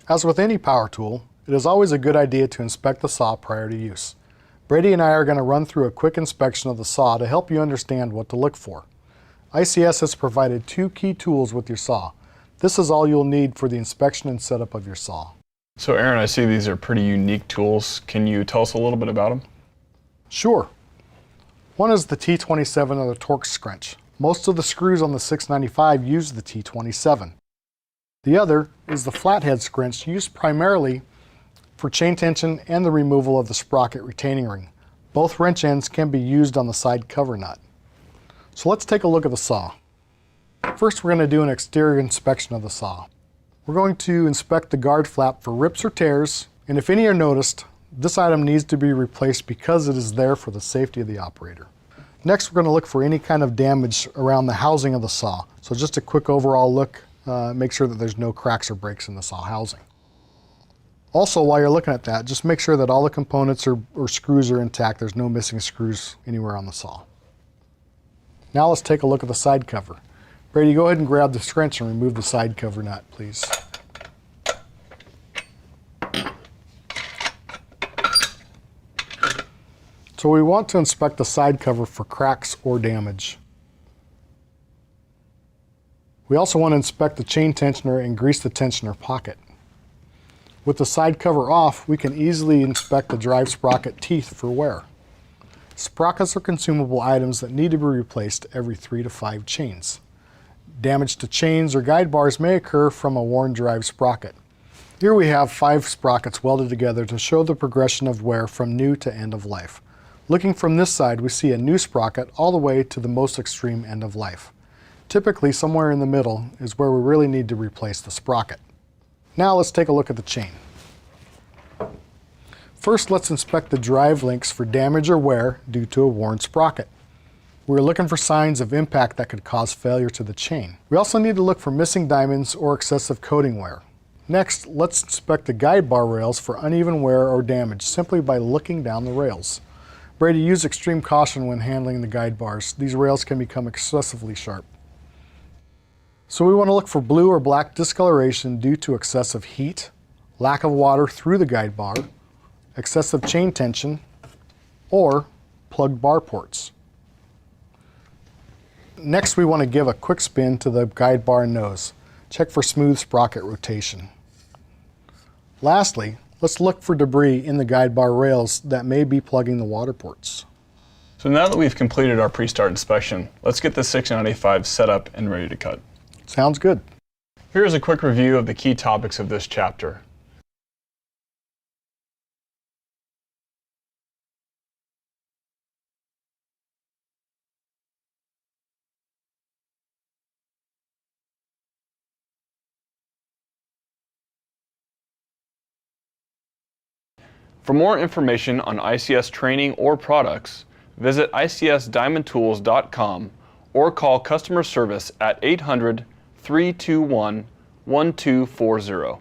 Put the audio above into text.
As with any power tool, it is always a good idea to inspect the saw prior to use. Brady and I are going to run through a quick inspection of the saw to help you understand what to look for. ICS has provided 2 key tools with your saw. This is all you'll need for the inspection and setup of your saw. So Aaron, I see these are pretty unique tools. Can you tell us a little bit about them? Sure. One is the T27 or the torque scrunch. Most of the screws on the 695 use the T27. The other is the flathead scrunch, used primarily for chain tension and the removal of the sprocket retaining ring. Both wrench ends can be used on the side cover nut. So let's take a look at the saw. First, we're going to do an exterior inspection of the saw. We're going to inspect the guard flap for rips or tears, and if any are noticed, this item needs to be replaced because it is there for the safety of the operator. Next, we're going to look for any kind of damage around the housing of the saw. So just a quick overall look, make sure that there's no cracks or breaks in the saw housing. Also, while you're looking at that, just make sure that all the components or screws are intact. There's no missing screws anywhere on the saw. Now let's take a look at the side cover. Brady, go ahead and grab the scrunch and remove the side cover nut, please. So we want to inspect the side cover for cracks or damage. We also want to inspect the chain tensioner and grease the tensioner pocket. With the side cover off, we can easily inspect the drive sprocket teeth for wear. Sprockets are consumable items that need to be replaced every 3 to 5 chains. Damage to chains or guide bars may occur from a worn drive sprocket. Here we have 5 sprockets welded together to show the progression of wear from new to end of life. Looking from this side, we see a new sprocket all the way to the most extreme end of life. Typically, somewhere in the middle is where we really need to replace the sprocket. Now let's take a look at the chain. First, let's inspect the drive links for damage or wear due to a worn sprocket. We're looking for signs of impact that could cause failure to the chain. We also need to look for missing diamonds or excessive coating wear. Next, let's inspect the guide bar rails for uneven wear or damage simply by looking down the rails. Brady, use extreme caution when handling the guide bars. These rails can become excessively sharp. So we want to look for blue or black discoloration due to excessive heat, lack of water through the guide bar, excessive chain tension, or plugged bar ports. Next, we want to give a quick spin to the guide bar nose. Check for smooth sprocket rotation. Lastly, let's look for debris in the guide bar rails that may be plugging the water ports. So now that we've completed our pre-start inspection, let's get the 695 set up and ready to cut. Sounds good. Here's a quick review of the key topics of this chapter. For more information on ICS training or products, visit icsdiamondtools.com or call customer service at 800-321-1240.